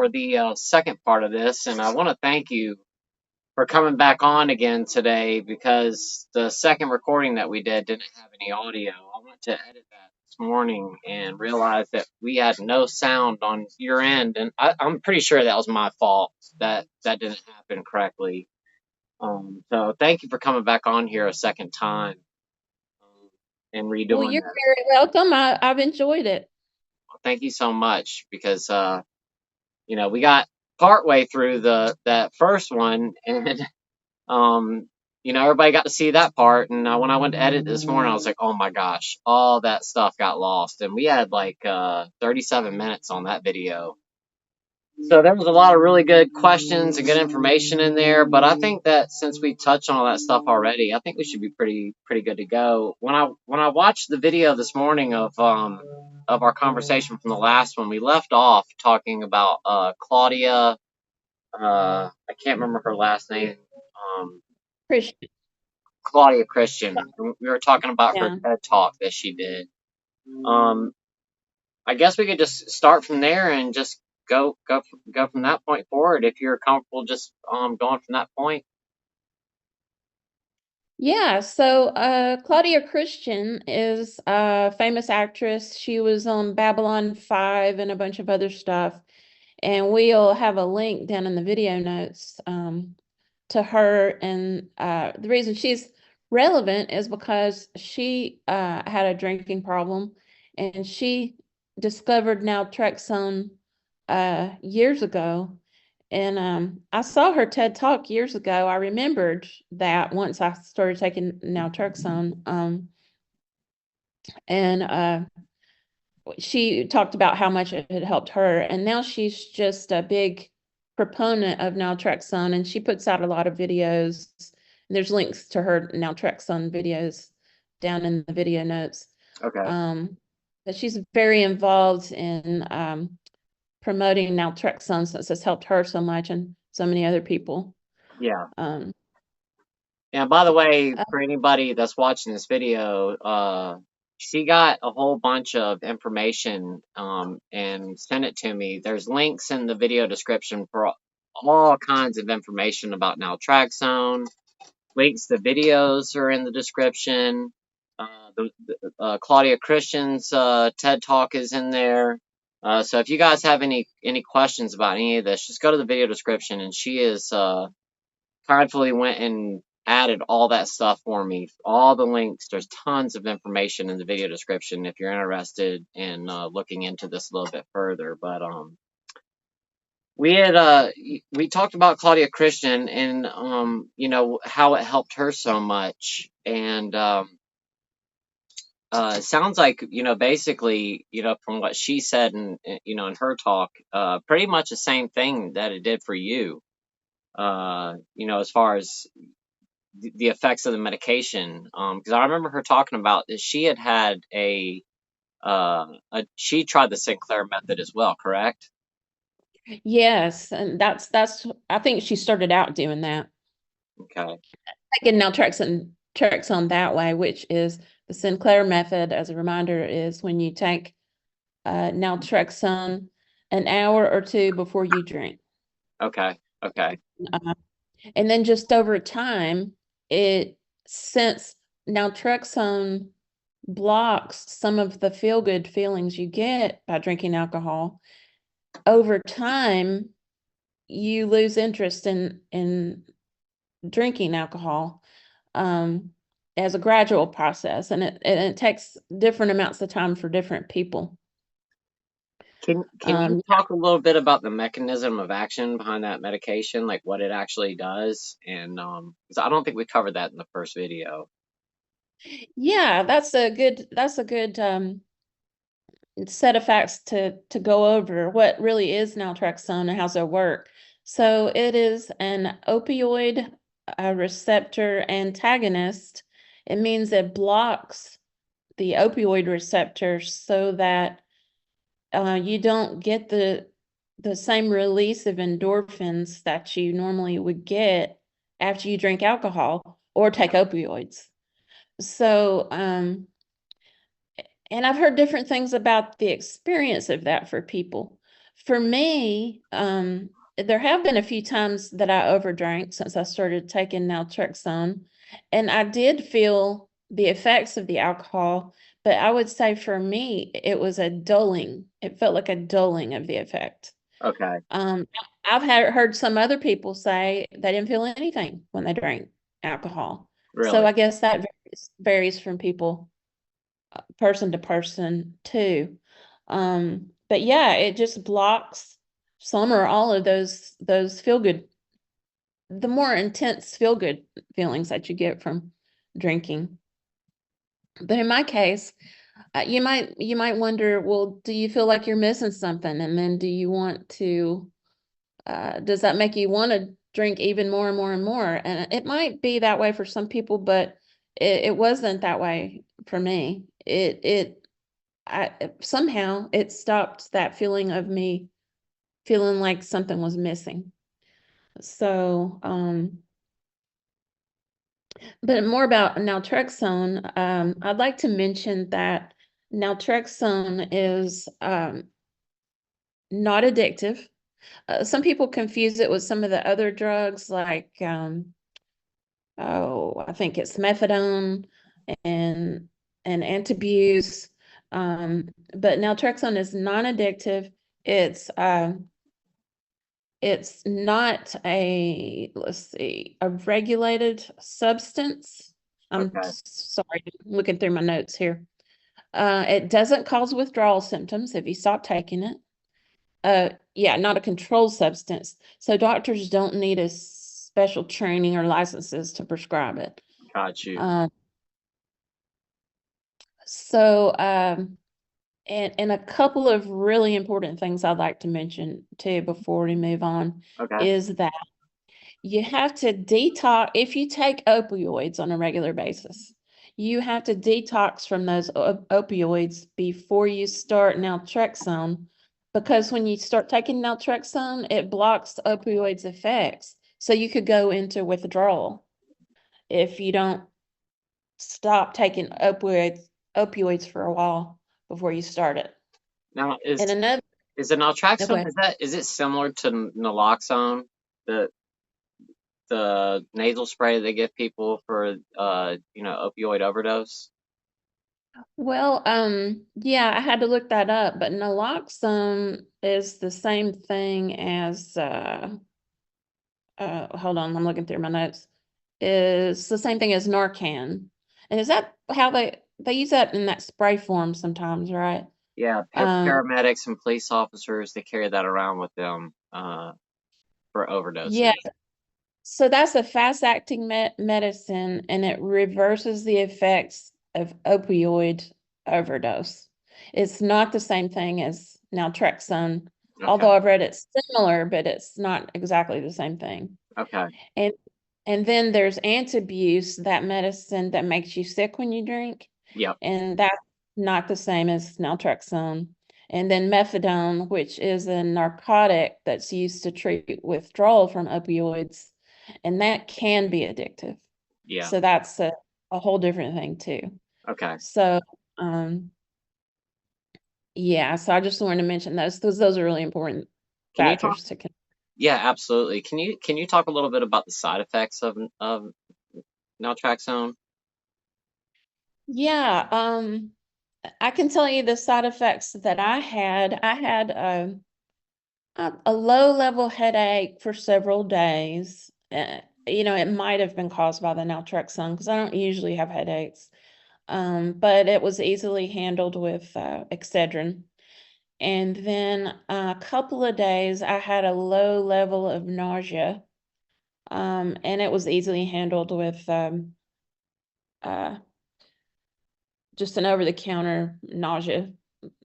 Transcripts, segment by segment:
for the second part of this, and I want to thank you for coming back on again today because the second recording that we did didn't have any audio. I went to edit that this morning and realized that we had no sound on your end, and I'm pretty sure that was my fault that that didn't happen correctly. So thank you for coming back on here a second time and Well, redoing you're that. very welcome. I've enjoyed it. Thank you so much because we got partway through the that first one, and um everybody got to see that part, and when I went to edit this morning I was like, oh my gosh, all that stuff got lost, and we had like 37 minutes on that video. So there was a lot of really good questions and good information in there, but I think that since we touched on all that stuff already, I think we should be pretty good to go. When I watched the video this morning of our conversation from the last one, we left off talking about Claudia. I can't remember her last name. Um, Christian. Claudia Christian. We were talking about her Yeah. TED talk that she did. Um, I guess we could just start from there and just go from that point forward if you're comfortable just going from that point. Yeah, so Claudia Christian is a famous actress. She was on Babylon 5 and a bunch of other stuff. And we'll have a link down in the video notes to her. And the reason she's relevant is because she had a drinking problem, and she discovered naltrexone years ago. And I saw her TED Talk years ago. I remembered that once I started taking naltrexone. And she talked about how much it had helped her. And now she's just a big proponent of naltrexone, and she puts out a lot of videos. There's links to her naltrexone videos down in the video notes. Okay. But she's very involved in promoting naltrexone, since it's helped her so much and so many other people. Yeah. Um, And by the way, uh, for anybody that's watching this video, she got a whole bunch of information and sent it to me. There's links in the video description for all kinds of information about naltrexone. Links to videos are in the description. Claudia Christian's TED Talk is in there. So if you guys have any questions about any of this, just go to the video description, and she is kindly went and added all that stuff for me. All the links. There's tons of information in the video description if you're interested in looking into this a little bit further. But we talked about Claudia Christian and how it helped her so much, and it sounds like basically from what she said and in her talk, pretty much the same thing that it did for you. As far as the effects of the medication, because I remember her talking about that she had she tried the Sinclair method as well, correct? yes, and that's I think she started out doing that, Okay. taking naltrexone that way, which is the Sinclair method. As a reminder, is when you take naltrexone an hour or two before you drink. Okay. Okay. Uh, and then just over time, since naltrexone blocks some of the feel-good feelings you get by drinking alcohol, over time, you lose interest in drinking alcohol as a gradual process, and it takes different amounts of time for different people. Can you talk a little bit about the mechanism of action behind that medication, like what it actually does? And 'cause I don't think we covered that in the first video. Yeah, that's a good set of facts to go over. What really is naltrexone and how's it work? So it is an opioid receptor antagonist. It means it blocks the opioid receptor so that you don't get the same release of endorphins that you normally would get after you drink alcohol or take opioids. So, and I've heard different things about the experience of that for people. For me, there have been a few times that I overdrank since I started taking naltrexone, and I did feel the effects of the alcohol, but I would say for me, it was a dulling. It felt like a dulling of the effect. Okay, Um, I've heard some other people say they didn't feel anything when they drank alcohol. So really. I guess that varies from people, person to person too. But yeah, it just blocks some or all of those feel good, the more intense feel good feelings that you get from drinking. But in my case, you might wonder, well, do you feel like you're missing something? And then do you want to does that make you want to drink even more and more and more? And it might be that way for some people, but it wasn't that way for me. Somehow it stopped that feeling of me feeling like something was missing. So, but more about naltrexone. I'd like to mention that naltrexone is not addictive. Some people confuse it with some of the other drugs like I think it's methadone and antabuse. But naltrexone is non-addictive. It's uh, it's not a, let's see, a regulated substance. I'm Okay, sorry, looking through my notes here. It doesn't cause withdrawal symptoms if you stop taking it. Yeah, not a controlled substance. So doctors don't need a special training or licenses to prescribe it. got you. Um, so, and a couple of really important things I'd like to mention too before we move on Okay, is that you have to detox if you take opioids on a regular basis. You have to detox from those opioids before you start naltrexone, because when you start taking naltrexone, it blocks the opioids effects. So you could go into withdrawal if you don't stop taking opioids for a while before you start it. now And another, is it okay. naltrexone? Is it similar to naloxone, the nasal spray they give people for opioid overdose? Well, yeah, I had to look that up, but naloxone is the same thing as hold on, I'm looking through my notes. Is the same thing as Narcan. And is that how they use that in that spray form sometimes, right? Yeah, Um, paramedics and police officers, they carry that around with them for yeah, overdoses. so that's a fast-acting medicine, and it reverses the effects of opioid overdose. It's not the same thing as naltrexone, Okay, although I've read it's similar, but it's not exactly the same thing. okay, And and then there's antabuse, that medicine that makes you sick when you drink, yep, and that's not the same as naltrexone. And then methadone, which is a narcotic that's used to treat withdrawal from opioids, and that can be addictive. yeah, So that's a whole different thing too. okay. So yeah, so I just wanted to mention those because those are really important Can you talk? factors to consider. Yeah, absolutely. Can you talk a little bit about the side effects of naltrexone? Yeah, I can tell you the side effects that I had. I had a low level headache for several days. It might have been caused by the naltrexone because I don't usually have headaches. But it was easily handled with Excedrin. And then a couple of days, I had a low level of nausea, and it was easily handled with uh, just an over-the-counter nausea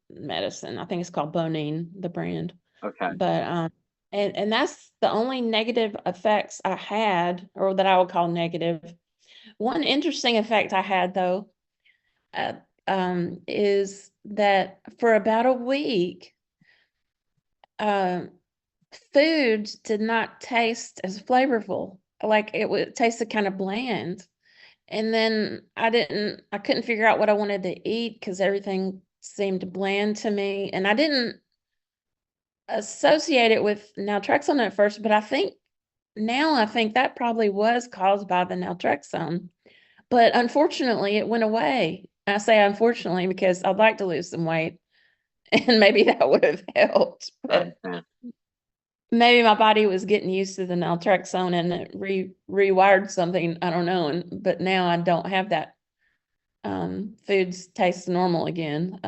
medicine. I think it's called Bonine, the brand. Okay, But and that's the only negative effects I had, or that I would call negative. One interesting effect I had though, uh, is that for about a week, um, food did not taste as flavorful. Like it would tasted kind of bland. And then I couldn't figure out what I wanted to eat because everything seemed bland to me. And I didn't associate it with naltrexone at first, but I think that probably was caused by the naltrexone. But unfortunately, it went away. I say unfortunately because I'd like to lose some weight, and maybe that would have helped. I But understand. maybe my body was getting used to the naltrexone and it rewired something. I don't know. But now I don't have that. Foods taste normal again.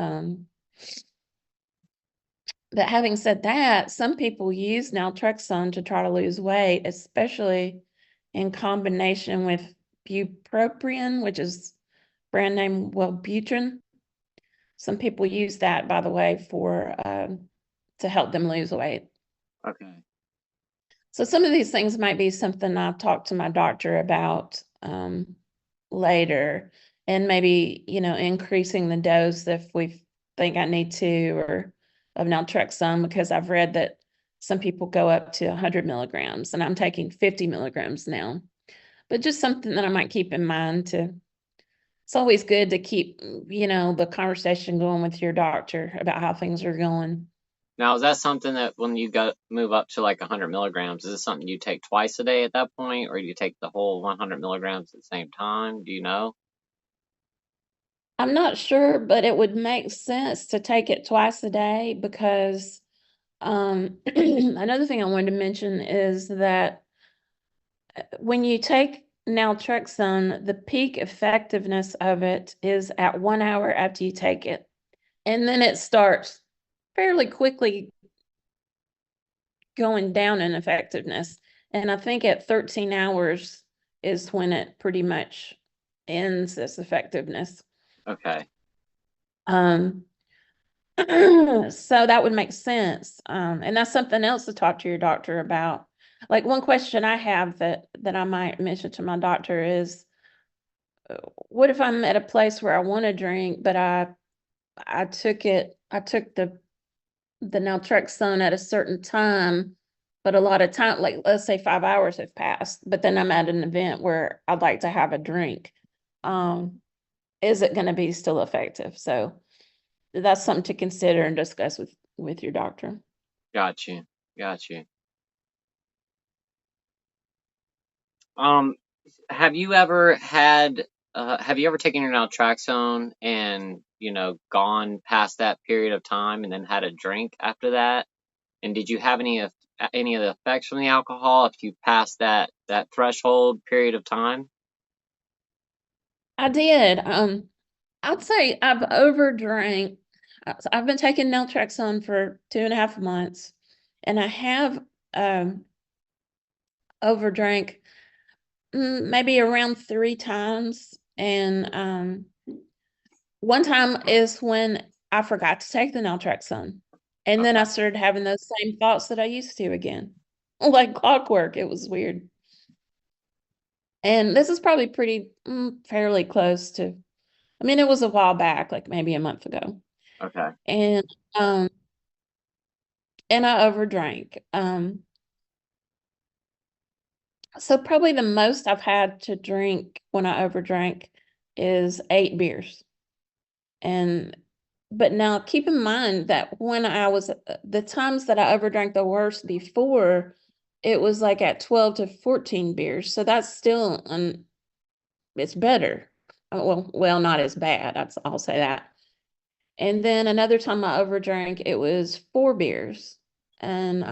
But having said that, some people use naltrexone to try to lose weight, especially in combination with bupropion, which is brand name Wellbutrin. Some people use that, by the way, for to help them lose weight. Okay. So some of these things might be something I'll talk to my doctor about later, and maybe, increasing the dose if we think I need to, or of naltrexone, because I've read that some people go up to 100 milligrams, and I'm taking 50 milligrams now. But just something that I might keep in mind to. It's always good to keep, the conversation going with your doctor about how things are going. Now, is that something that when you move up to like 100 milligrams, is this something you take twice a day at that point, or do you take the whole 100 milligrams at the same time? Do you know? I'm not sure, but it would make sense to take it twice a day because another thing I wanted to mention is that when you take naltrexone, the peak effectiveness of it is at 1 hour after you take it. And then it starts fairly quickly going down in effectiveness. And I think at 13 hours is when it pretty much ends its effectiveness. Okay. Um, so that would make sense. And that's something else to talk to your doctor about. Like one question I have that I might mention to my doctor is, what if I'm at a place where I want to drink, but I took the naltrexone at a certain time, but a lot of time, like let's say 5 hours have passed, but then I'm at an event where I'd like to have a drink. Um, is it going to be still effective? So that's something to consider and discuss with your doctor. Got you. Got you. Um, have you ever taken your naltrexone and, gone past that period of time and then had a drink after that? And did you have any of the effects from the alcohol if you passed that threshold period of time? I did. I'd say I've overdrank. I've been taking naltrexone for 2.5 months, and I have overdrank maybe around 3 times. And one time is when I forgot to take the naltrexone. And then I Okay. started having those same thoughts that I used to again. Like clockwork. It was weird. And this is probably pretty fairly close to, I mean, it was a while back, like maybe a month ago. Okay. And um and I overdrank. So probably the most I've had to drink when I overdrank is 8 beers. And but now keep in mind that when I was the times that I overdrank the worst before, it was like at 12 to 14 beers. So that's still it's better. Well, not as bad. I'll say that. And then another time I overdrank, it was 4 beers. And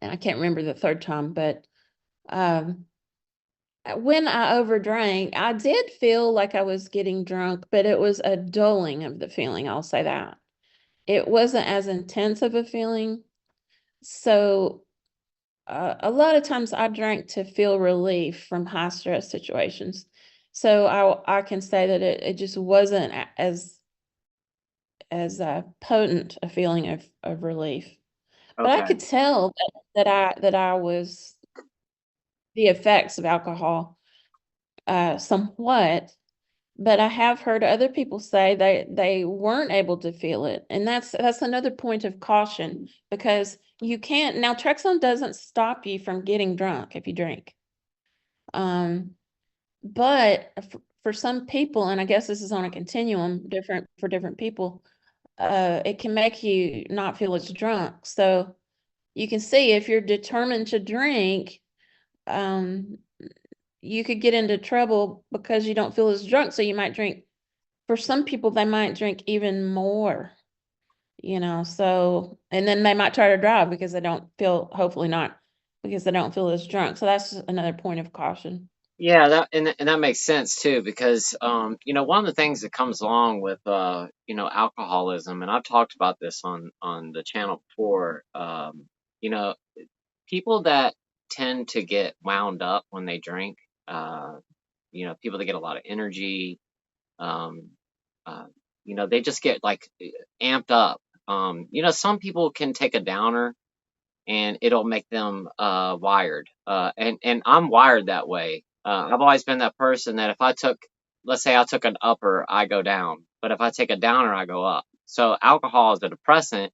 I can't remember the third time, but um when I overdrank, I did feel like I was getting drunk, but it was a dulling of the feeling, I'll say that. It wasn't as intense of a feeling. So a lot of times I drank to feel relief from high stress situations. So I can say that it just wasn't as potent a feeling of relief. But I Okay. could tell that I was the effects of alcohol somewhat. But I have heard other people say they weren't able to feel it. And that's another point of caution, because you can't, naltrexone doesn't stop you from getting drunk if you drink. But for some people, and I guess this is on a continuum different for different people, it can make you not feel as drunk. So you can see if you're determined to drink, um, you could get into trouble because you don't feel as drunk. So you might drink. For some people, they might drink even more, so, and then they might try to drive because they don't feel, hopefully not, because they don't feel as drunk. So that's another point of caution. Yeah, and that makes sense too, because one of the things that comes along with alcoholism, and I've talked about this on the channel before, you know, people that tend to get wound up when they drink, uh, people that get a lot of energy, um, uh, they just get like amped up. Some people can take a downer and it'll make them wired. And I'm wired that way. I've always been that person that if let's say I took an upper, I go down, but if I take a downer, I go up. So alcohol as a depressant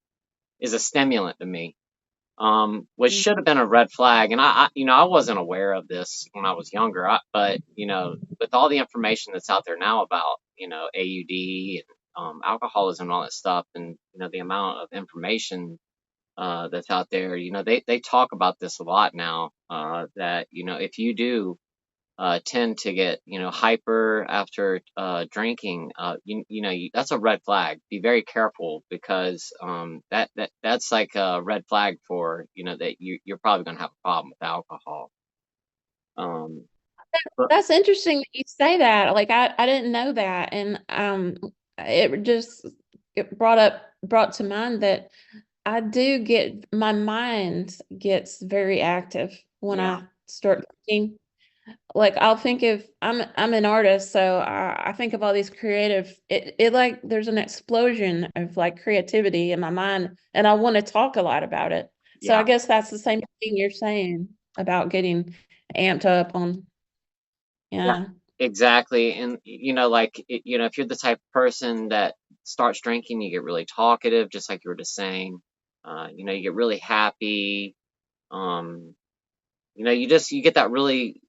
is a stimulant to me, which Mm. should have been a red flag. And I wasn't aware of this when I was younger, but with all the information that's out there now about AUD and alcoholism and all that stuff, and the amount of information that's out there. They talk about this a lot now. That if you do tend to get hyper after drinking, that's a red flag. Be very careful because that's like a red flag for that you're probably going to have a problem with alcohol. Um, but That's interesting that you say that. Like I didn't know that. And it just brought to mind that I do get, my mind gets very active when yeah, I start thinking. Like I'll think of, I'm an artist, so I think of all these creative, it like there's an explosion of like creativity in my mind, and I want to talk a lot about it. So I yeah. guess that's the same thing you're saying about getting amped up on, Yeah, yeah. exactly. And like if you're the type of person that starts drinking, you get really talkative, just like you were just saying. You get really happy. Um, you get that really.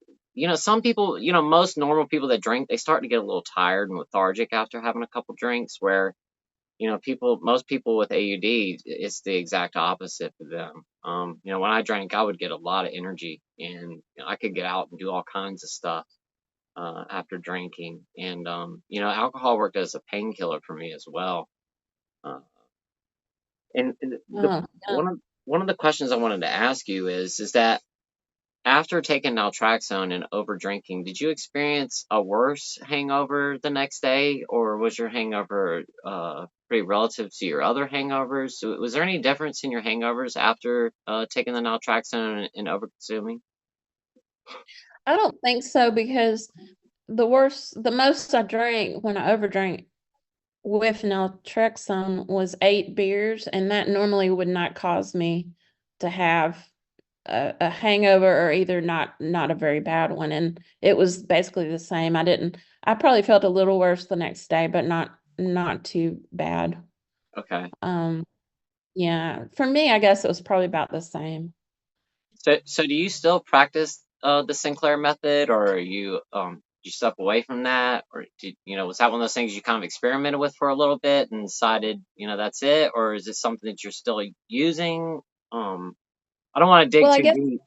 Some people, most normal people that drink, they start to get a little tired and lethargic after having a couple drinks. Where most people with AUD, it's the exact opposite for them. When I drank, I would get a lot of energy, and I could get out and do all kinds of stuff after drinking. And alcohol worked as a painkiller for me as well. Uh, and the Oh, yeah. one of the questions I wanted to ask you is that after taking naltrexone and over drinking, did you experience a worse hangover the next day, or was your hangover pretty relative to your other hangovers? So was there any difference in your hangovers after taking the naltrexone and over consuming? I don't think so because the most I drank when I overdrank with naltrexone was 8 beers, and that normally would not cause me to have a hangover, or either not a very bad one. And it was basically the same. I probably felt a little worse the next day, but not too bad. Okay. Um, yeah, for me, I guess it was probably about the same. So do you still practice the Sinclair method, or are you step away from that, or was that one of those things you kind of experimented with for a little bit and decided that's it, or is it something that you're still using? Um, I don't want to dig Well, I too guess, deep.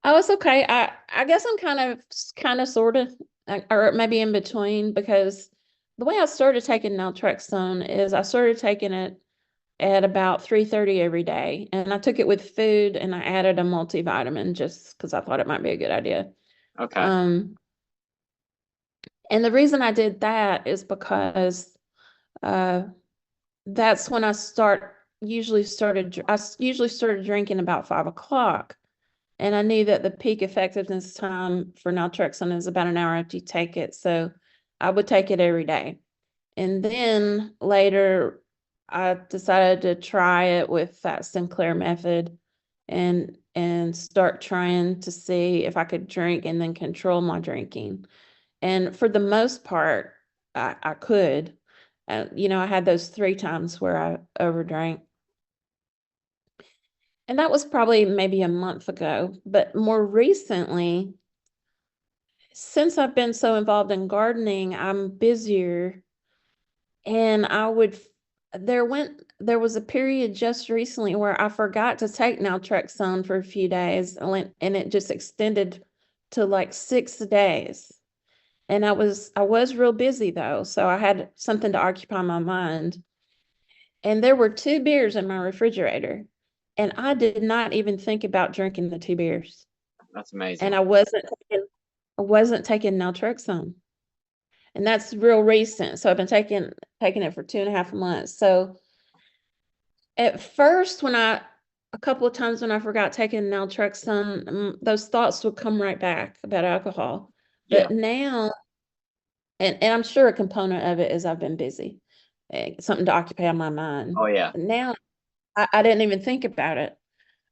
oh, it's okay. I guess I'm kind of sort of, or maybe in between, because the way I started taking naltrexone is I started taking it at about 3:30 every day, and I took it with food, and I added a multivitamin just because I thought it might be a good idea. Okay, Um, and the reason I did that is because uh, that's when I usually started drinking about 5 o'clock. And I knew that the peak effectiveness time for naltrexone is about an hour after you take it. So I would take it every day. And then later, I decided to try it with that Sinclair method, and start trying to see if I could drink and then control my drinking. And for the most part, I could. I had those 3 times where I overdrank. And that was probably maybe a month ago. But more recently, since I've been so involved in gardening, I'm busier, and there was a period just recently where I forgot to take naltrexone for a few days, and it just extended to like 6 days. And I was real busy though, so I had something to occupy my mind. And there were 2 beers in my refrigerator, and I did not even think about drinking the 2 beers. That's And amazing. I wasn't taking naltrexone. And that's real recent. So I've been taking it for 2.5 months. So at first, a couple of times when I forgot taking naltrexone, those thoughts would come right back about alcohol. Yeah. But now, and I'm sure a component of it is I've been busy, something to occupy my mind. Oh yeah. Now I didn't even think about it,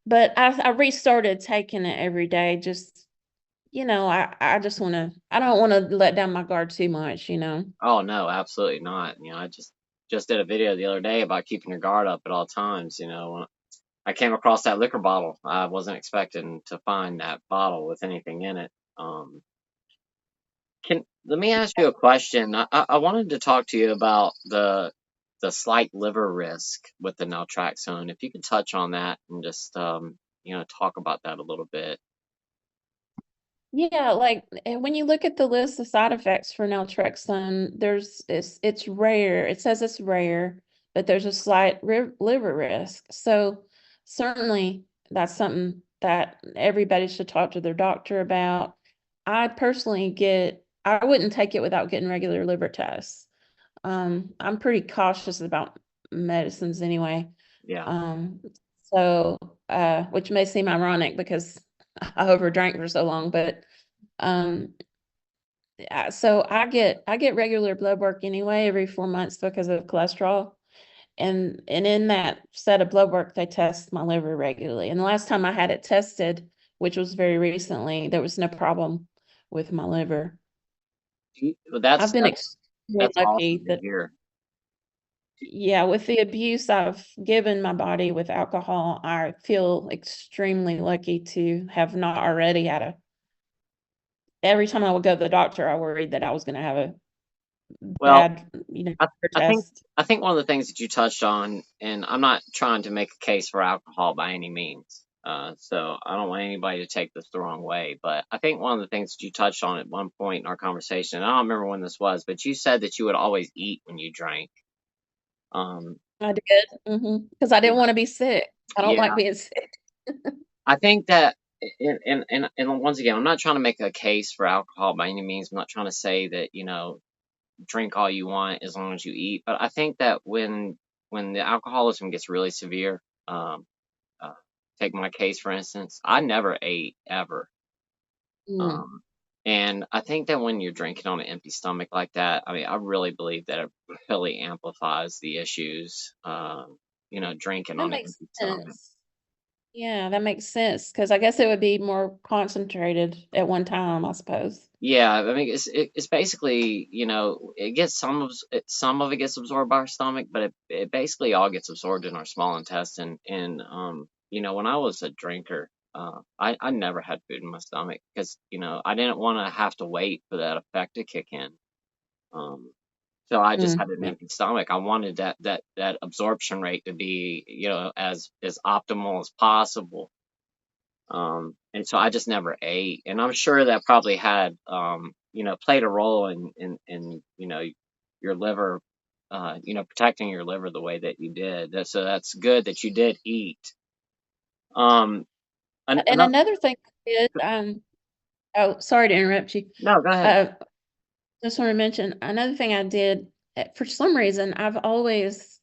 but I restarted taking it every day. Just, I just I don't want to let down my guard too much. Oh no, absolutely not. I just did a video the other day about keeping your guard up at all times. When I came across that liquor bottle, I wasn't expecting to find that bottle with anything in it. Can Let me ask you a question. I wanted to talk to you about the slight liver risk with the naltrexone. If you could touch on that and just talk about that a little bit. Yeah, like when you look at the list of side effects for naltrexone, it's rare. It says it's rare, but there's a slight liver risk. So certainly that's something that everybody should talk to their doctor about. I wouldn't take it without getting regular liver tests. I'm pretty cautious about medicines anyway. Yeah. Um, so which may seem ironic because I overdrank for so long, but um, so I get regular blood work anyway every 4 months because of cholesterol. And in that set of blood work, they test my liver regularly. And the last time I had it tested, which was very recently, there was no problem with my liver. Well, I've been extremely that's lucky awesome to that, hear. yeah, with the abuse I've given my body with alcohol, I feel extremely lucky to have not already had every time I would go to the doctor, I worried that I was going to have a Well, bad, I, liver I think test. I think one of the things that you touched on, and I'm not trying to make a case for alcohol by any means. So I don't want anybody to take this the wrong way, but I think one of the things that you touched on at one point in our conversation, and I don't remember when this was, but you said that you would always eat when you drank. Um, I did, because I didn't yeah, want to be sick. I don't like yeah. being sick. I think that, and once again, I'm not trying to make a case for alcohol by any means. I'm not trying to say that drink all you want as long as you eat. But I think that when the alcoholism gets really severe, uh, take my case for instance, I never ate ever. Mm. Um, and I think that when you're drinking on an empty stomach like that, I mean, I really believe that it really amplifies the issues. Drinking That on an makes empty stomach. sense. Yeah, that makes sense because I guess it would be more concentrated at one time, I suppose. Yeah, I mean, it's basically, it gets some of it gets absorbed by our stomach, but it basically all gets absorbed in our small intestine. And when I was a drinker, I never had food in my stomach because I didn't want to have to wait for that effect to kick in. Um, so I just had an Yeah, empty stomach. I wanted that absorption rate to be as optimal as possible. And so I just never ate, and I'm sure that probably had, played a role in your liver, protecting your liver the way that you did. So that's good that you did eat. Um, and another, another thing I did, oh, sorry to interrupt you. no, go ahead. Uh, just want to mention another thing I did. For some reason, I've always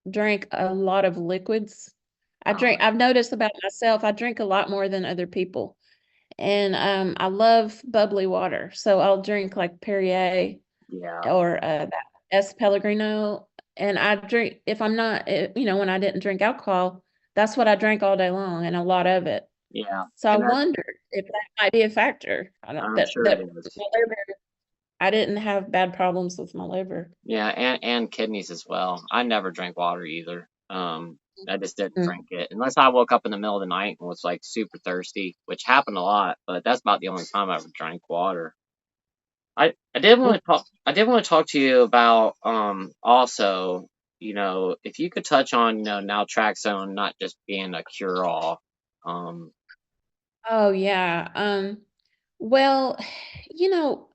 drank a lot of liquids. Uh, I've noticed about myself, I drink a lot more than other people. And I love bubbly water. So I'll drink like Perrier yeah, or that S Pellegrino. And I drink, if I'm not, when I didn't drink alcohol, that's what I drank all day long and a lot of it. yeah, So I and that wondered if that might be a factor. I don't, I'm sure it that is. my liver, I didn't have bad problems with my liver. Yeah, and kidneys as well. I never drank water either. I just didn't Mm. drink it unless I woke up in the middle of the night and was like super thirsty, which happened a lot, but that's about the only time I ever drank water. I did want to talk to you about also, if you could touch on, naltrexone not just being a cure-all. Um, Oh yeah. Well, you know,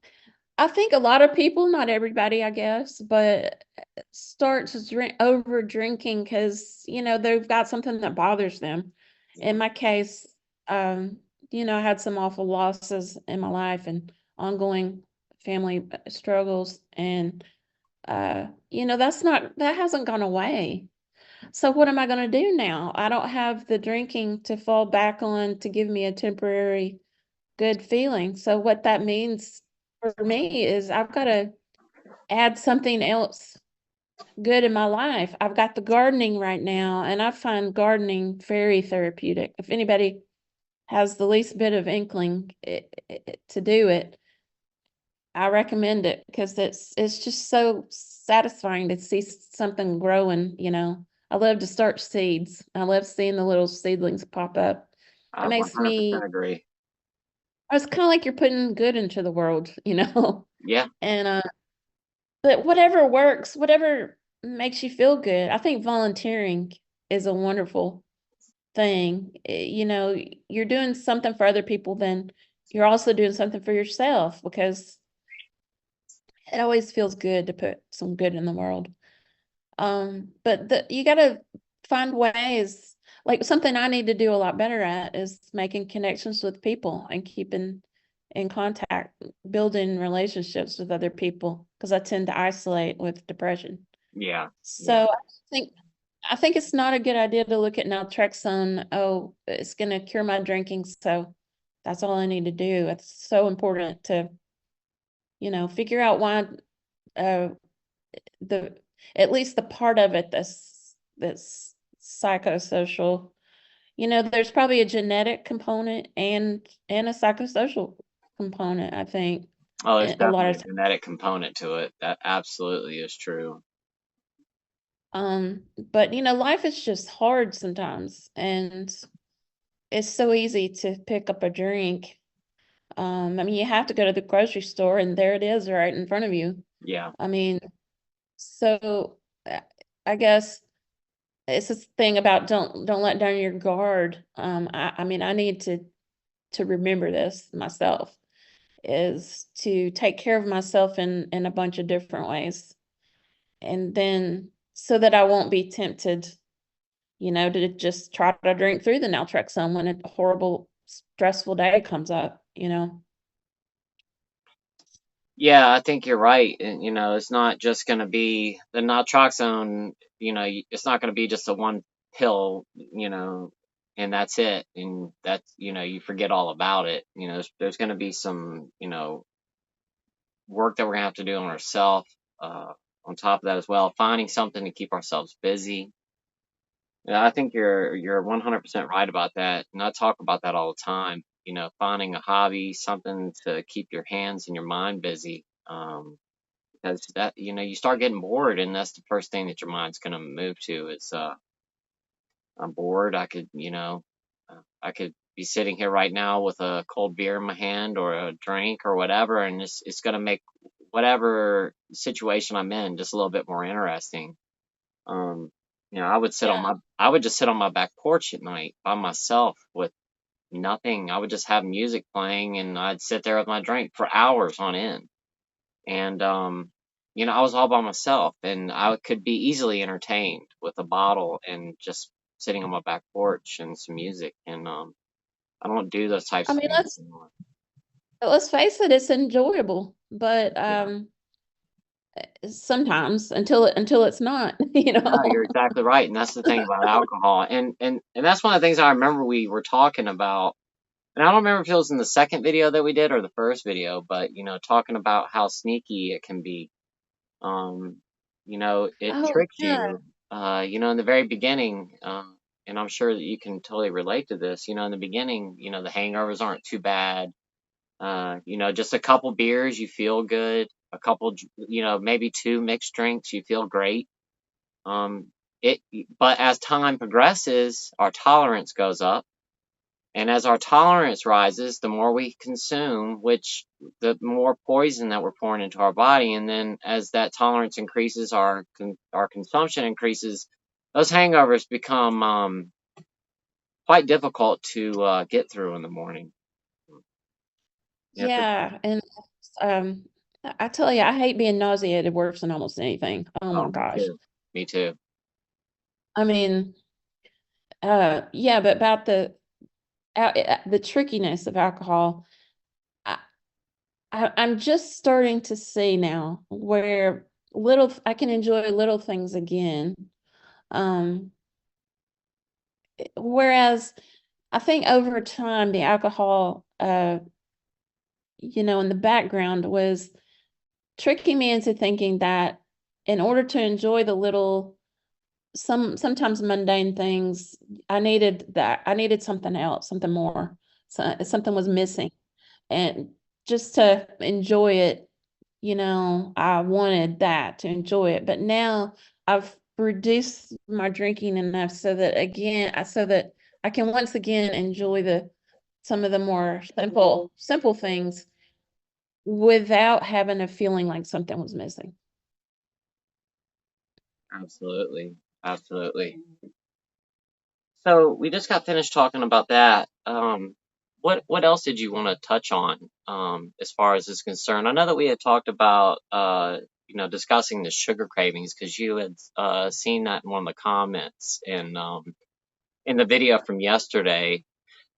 I think a lot of people, not everybody, I guess, but starts over drinking because, they've got something that bothers them. In yeah, my case, um, I had some awful losses in my life and ongoing family struggles. And, that hasn't gone away. So what am I going to do now? I don't have the drinking to fall back on to give me a temporary good feeling. So what that means for me is I've got to add something else good in my life. I've got the gardening right now, and I find gardening very therapeutic. If anybody has the least bit of inkling to do it, I recommend it because it's just so satisfying to see something growing, I love to start seeds. I love seeing the little seedlings pop up. It I makes me 100% agree. it's kind of like you're putting good into the world, Yeah, And but whatever works, whatever makes you feel good. I think volunteering is a wonderful thing. You're doing something for other people, then you're also doing something for yourself because it always feels good to put some good in the world. But you gotta find ways. Like something I need to do a lot better at is making connections with people and keeping in contact, building relationships with other people because I tend to isolate with depression. yeah, yeah, So think I think it's not a good idea to look at naltrexone. Oh, it's going to cure my drinking, so that's all I need to do. It's so important to, figure out why uh the at least the part of it that's psychosocial. There's probably a genetic component and a psychosocial component, I think, oh, there's a lot definitely of a times. genetic component to it. That absolutely is true. But life is just hard sometimes, and it's so easy to pick up a drink. I mean, you have to go to the grocery store, and there it is right in front of you. Yeah, I mean, so uh, I guess it's this thing about don't let down your guard. I mean, I need to remember this myself is to take care of myself in a bunch of different ways, and then so that I won't be tempted, to just try to drink through the naltrexone when a horrible, stressful day comes up. yeah, I think you're right. And it's not just going to be the naltrexone. It's not going to be just a one pill. And that's it. And that's you forget all about it. There's going to be some work that we're going to have to do on ourselves. On top of that as well, finding something to keep ourselves busy. Yeah, I think you're 100% right about that, and I talk about that all the time. Finding a hobby, something to keep your hands and your mind busy, because that you start getting bored, and that's the first thing that your mind's gonna move to is I'm bored. I could be sitting here right now with a cold beer in my hand or a drink or whatever, and it's gonna make whatever situation I'm in just a little bit more interesting. Um, Yeah. I would just sit on my back porch at night by myself with nothing. I would just have music playing and I'd sit there with my drink for hours on end. And, I was all by myself and I could be easily entertained with a bottle and just sitting on my back porch and some music. And, I don't do those I types of mean, things anymore. let's face it, it's enjoyable, but Yeah. sometimes until it's not, No, you're exactly right. And that's the thing about alcohol. And that's one of the things I remember we were talking about. And I don't remember if it was in the second video that we did or the first video, but talking about how sneaky it can be. Um, it Oh tricks yeah. you. In the very beginning, and I'm sure that you can totally relate to this. In the beginning, the hangovers aren't too bad. Just a couple beers, you feel good. A couple, maybe two mixed drinks, you feel great. Um, it, but as time progresses, our tolerance goes up And as our tolerance rises, the more we consume, which the more poison that we're pouring into our body. And then as that tolerance increases, our consumption increases. Those hangovers become quite difficult to get through in the morning. You have to, Yeah, and um, I tell you, I hate being nauseated worse than almost anything. Oh my oh, me gosh. too. Me too. I mean, yeah, but about the trickiness of alcohol, I, I'm just starting to see now where I can enjoy little things again. Um, whereas I think over time the alcohol, in the background was tricking me into thinking that in order to enjoy the little sometimes mundane things, I needed something else, something more. So something was missing. And just to enjoy it, I wanted that to enjoy it. But now I've reduced my drinking enough so that I can once again enjoy the some of the more simple things without having a feeling like something was missing. Absolutely. Absolutely. So we just got finished talking about that. What else did you want to touch on as far as is concerned? I know that we had talked about discussing the sugar cravings because you had seen that in one of the comments in the video from yesterday.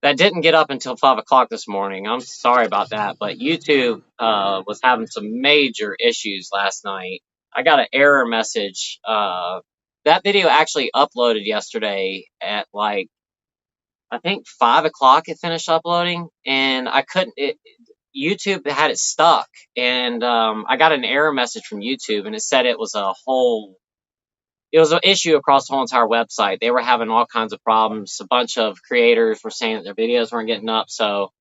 That didn't get up until 5 o'clock this morning. I'm sorry about that, but YouTube was having some major issues last night. I got an error message. That video actually uploaded yesterday at like I think 5 o'clock. It finished uploading, and I couldn't. YouTube had it stuck, and I got an error message from YouTube, and it said it was a whole it was an issue across the whole entire website. They were having all kinds of problems. A bunch of creators were saying that their videos weren't getting up. So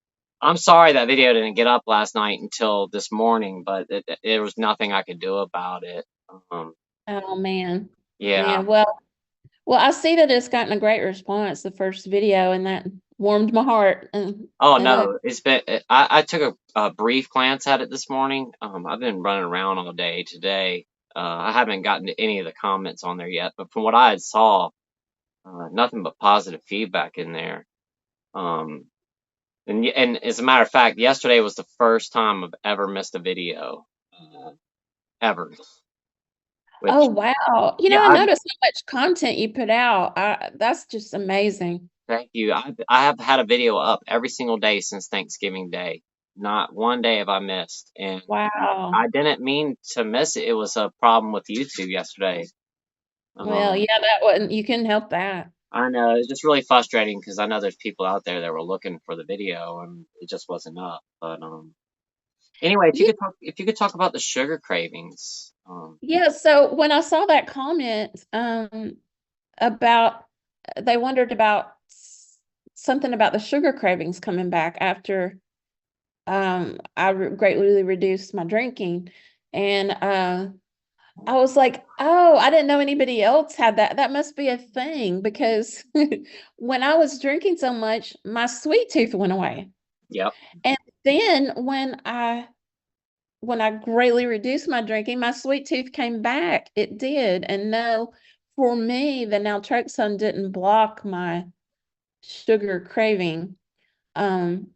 I'm sorry that video didn't get up last night until this morning, but there was nothing I could do about it. Um, Oh man. yeah. Man, well, I see that it's gotten a great response, the first video, and that warmed my heart. Oh And no, it's been. I took a brief glance at it this morning. I've been running around all day today. I haven't gotten to any of the comments on there yet, but from what I had saw, nothing but positive feedback in there. Um, and as a matter of fact, yesterday was the first time I've ever missed a video, ever. oh Which, wow. yeah, I I noticed how much content you put out. That's just amazing. thank you. I have had a video up every single day since Thanksgiving Day. Not one day have I missed, and Wow. I didn't mean to miss it. It was a problem with YouTube yesterday. Well, Um, yeah, that wasn't you couldn't help that. I know it's just really frustrating because I know there's people out there that were looking for the video and it just wasn't up. But anyway, Yeah, if you could talk about the sugar cravings. yeah. So when I saw that comment, about they wondered about something about the sugar cravings coming back after greatly reduced my drinking. And I was like, oh, I didn't know anybody else had that. That must be a thing because when I was drinking so much, my sweet tooth went away. Yep. And then when I greatly reduced my drinking, my sweet tooth came back. It did. And no, for me, the naltrexone didn't block my sugar craving.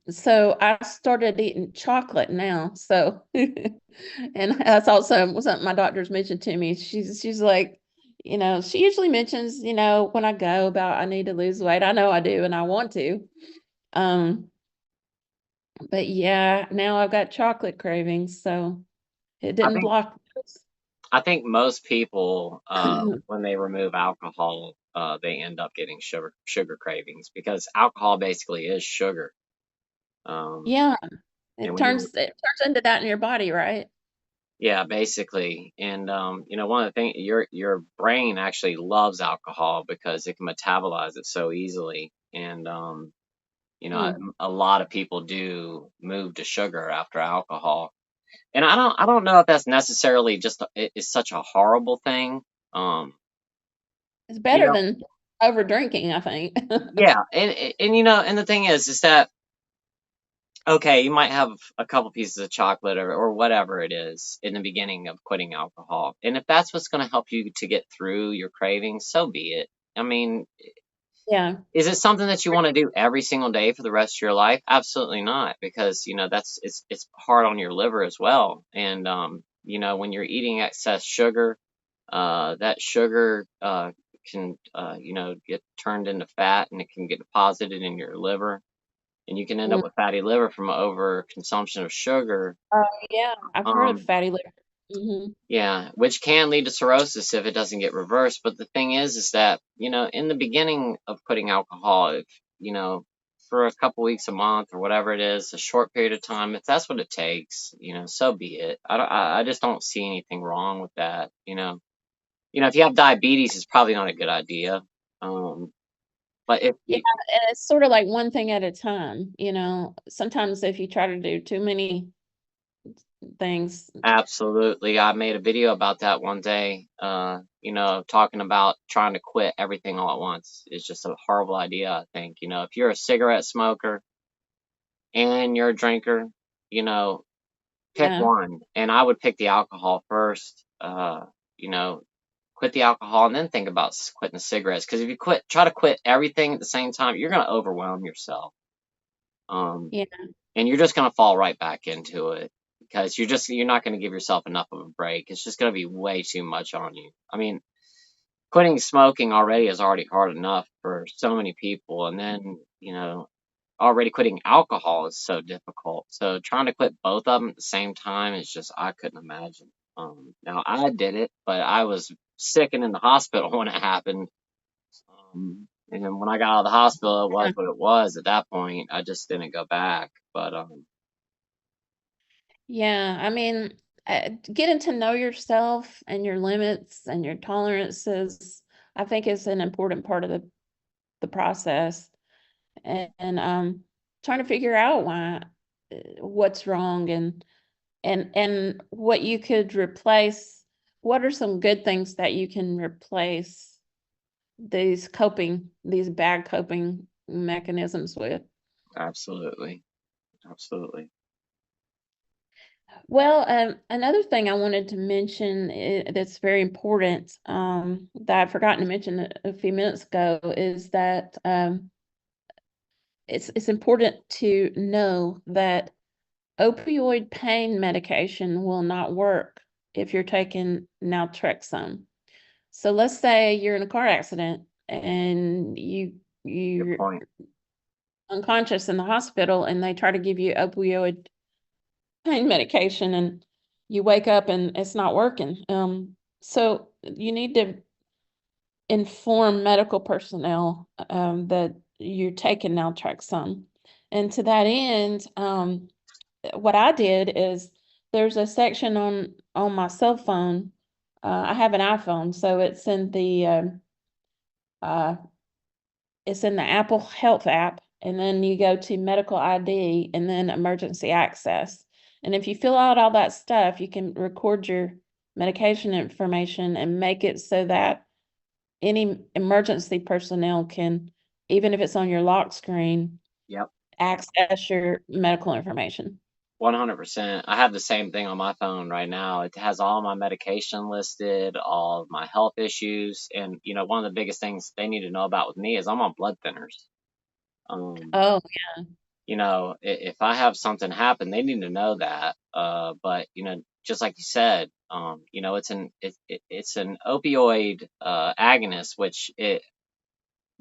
So I started eating chocolate now. So, and that's also something my doctor's mentioned to me. She's like, she usually mentions, when I go about I need to lose weight. I know I do, and I want to. Um, but yeah, now I've got chocolate cravings, so it I didn't think block I think most people, those. when they remove alcohol, they end up getting sugar cravings because alcohol basically is sugar. Um, Yeah, and when you it turns into that in your body, right? yeah, basically, and one of the things your brain actually loves alcohol because it can metabolize it so easily, and Hmm. a lot of people do move to sugar after alcohol, and I don't know if that's necessarily just is such a horrible thing. Um, It's you better know, than over drinking, I think. Yeah, and and the thing is that okay, you might have a couple pieces of chocolate or whatever it is in the beginning of quitting alcohol. And if that's what's going to help you to get through your cravings, so be it. I mean, Yeah. is it something that you want to do every single day for the rest of your life? Absolutely not, because that's it's hard on your liver as well. And when you're eating excess sugar, that sugar can get turned into fat, and it can get deposited in your liver, and you can end up Mm. with fatty liver from over consumption of sugar. Oh, yeah. I've heard of Um, fatty liver. Hmm. yeah, which can lead to cirrhosis if it doesn't get reversed. But the thing is that in the beginning of quitting alcohol, if for a couple weeks, a month, or whatever it is, a short period of time, if that's what it takes, so be it. I just don't see anything wrong with that. If you have diabetes, it's probably not a good idea. Um, but if Yeah, you and it's sort of like one thing at a time, you know. Sometimes if you try to do too many things, Absolutely. I made a video about that one day, talking about trying to quit everything all at once. It's just a horrible idea, I think. If you're a cigarette smoker and you're a drinker, you know, pick yeah, one. And I would pick the alcohol first, quit the alcohol and then think about quitting the cigarettes. Because if you try to quit everything at the same time, you're going to overwhelm yourself. Um, yeah, and you're just going to fall right back into it because you're not going to give yourself enough of a break. It's just going to be way too much on you. I mean, quitting smoking already is already hard enough for so many people, and then already quitting alcohol is so difficult. So trying to quit both of them at the same time is just I couldn't imagine. Now I did it, but I was sick and in the hospital when it happened. And then when I got out of the hospital, it was yeah. what it was. At that point, I just didn't go back. But Yeah, I mean, getting to know yourself and your limits and your tolerances, I think is an important part of the process. And trying to figure out what's wrong and what you could replace. What are some good things that you can replace these bad coping mechanisms with? absolutely, absolutely. Well, another thing I wanted to mention that's very important, that I've forgotten to mention a few minutes ago, is that it's important to know that opioid pain medication will not work if you're taking naltrexone. So let's say you're in a car accident and Good you're point. unconscious in the hospital and they try to give you opioid pain medication and you wake up and it's not working. So you need to inform medical personnel that you're taking naltrexone. And to that end, what I did is there's a section on my cell phone. I have an iPhone, so uh, it's in the Apple Health app, and then you go to medical ID and then emergency access. And if you fill out all that stuff, you can record your medication information and make it so that any emergency personnel can, even if it's on your lock screen, Yep. access your medical information. 100%. I have the same thing on my phone right now. It has all my medication listed, all of my health issues, and one of the biggest things they need to know about with me is I'm on blood thinners. Um, Oh, if I have something happen, they need to know that. But just like you said, it's an opioid agonist, which it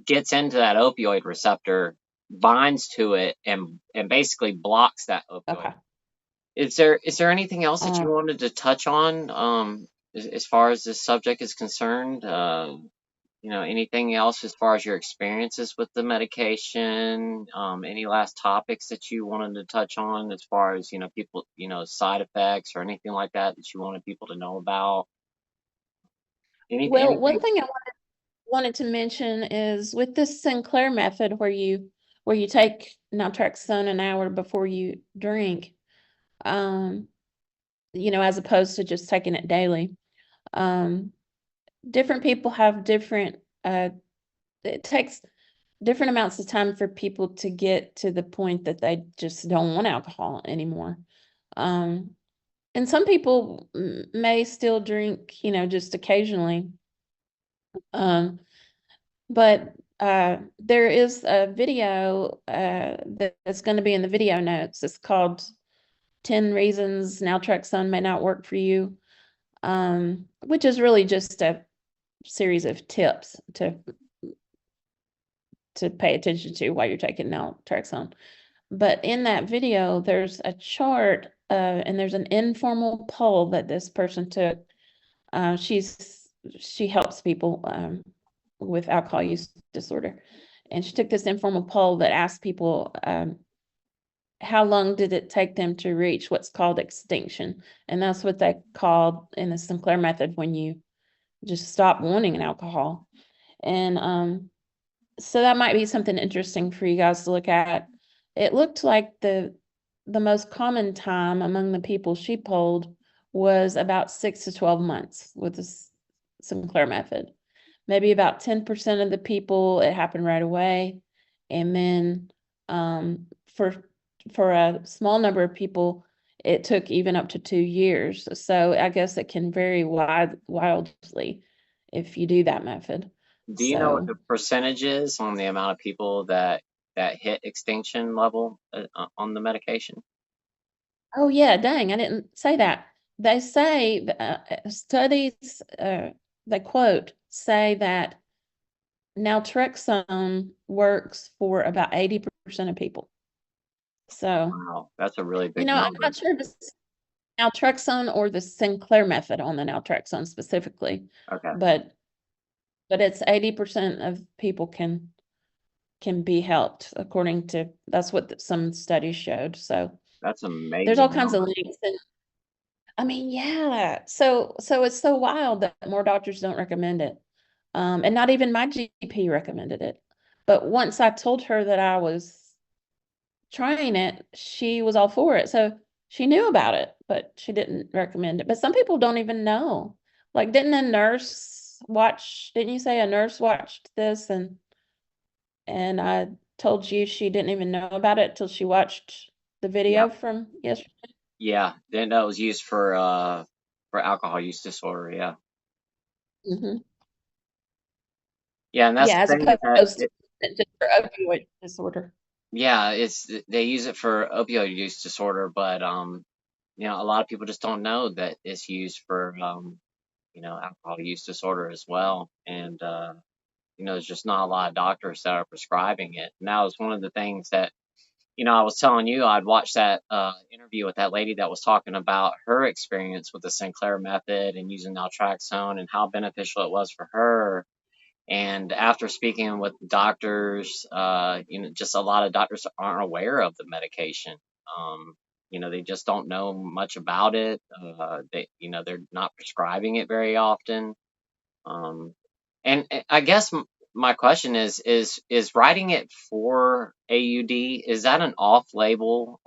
gets into that opioid receptor, binds to it, and basically blocks that opioid. okay. Is there anything else that Um, you wanted to touch on, as far as this subject is concerned? Anything else as far as your experiences with the medication? Any last topics that you wanted to touch on as far as people, side effects or anything like that that you wanted people to know about? well, one Anything? thing I wanted to mention is with this Sinclair method where you take naltrexone an hour before you drink, um, as opposed to just taking it daily. Um, different people have different it takes different amounts of time for people to get to the point that they just don't want alcohol anymore. And some people may still drink, just occasionally. But there is a video that's going to be in the video notes. It's called 10 Reasons Naltrexone May Not Work for You, which is really just a series of tips to pay attention to while you're taking naltrexone. But in that video, there's a chart and there's an informal poll that this person took. She helps people with alcohol use disorder, and she took this informal poll that asked people how long did it take them to reach what's called extinction, and that's what they called in the Sinclair method when you just stop wanting an alcohol. And so that might be something interesting for you guys to look at. It looked like the most common time among the people she polled was about 6 to 12 months with the Sinclair method. Maybe about 10% of the people, it happened right away. And then for a small number of people, it took even up to 2 years. So I guess it can vary wildly if you do that method. Do you know what So, the percentage is on the amount of people that hit extinction level on the medication? oh yeah, dang, I didn't say that. They say studies, they quote, say that naltrexone works for about 80% of people. So, Wow, that's a really big I'm number. not sure if it's naltrexone or the Sinclair method on the naltrexone specifically, Okay, but it's 80% of people can be helped according to that's what some studies showed. So that's an there's all amazing kinds of number. links, and I mean, yeah. So it's so wild that more doctors don't recommend it. And not even my GP recommended it. But once I told her that I was trying it, she was all for it. So she knew about it, but she didn't recommend it. But some people don't even know. Like, didn't you say a nurse watched this and I told you she didn't even know about it till she watched the Yeah, video from yesterday? yeah. Didn't know it was used for alcohol use disorder. Yeah, Hmm. yeah, and that's Yeah, the as thing is that opposed to just for opioid disorder. yeah, it's they use it for opioid use disorder, but a lot of people just don't know that it's used for alcohol use disorder as well, and there's just not a lot of doctors that are prescribing it. And that was one of the things that I was telling you. I'd watched that interview with that lady that was talking about her experience with the Sinclair method and using naltrexone and how beneficial it was for her. And after speaking with doctors, just a lot of doctors aren't aware of the medication. They just don't know much about it. They're not prescribing it very often. Um, and I guess my question is writing it for AUD, is that an off-label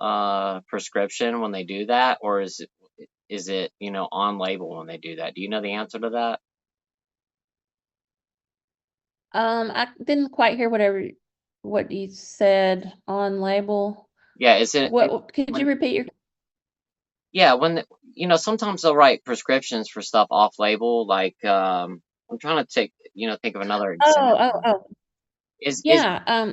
prescription when they do that, or is it on label when they do that? Do you know the answer to that? I didn't quite hear what you said on label. Yeah, is it Could you when repeat your? yeah, sometimes they'll write prescriptions for stuff off label, like I'm trying to think of another Oh, oh, example. oh, Is is yeah.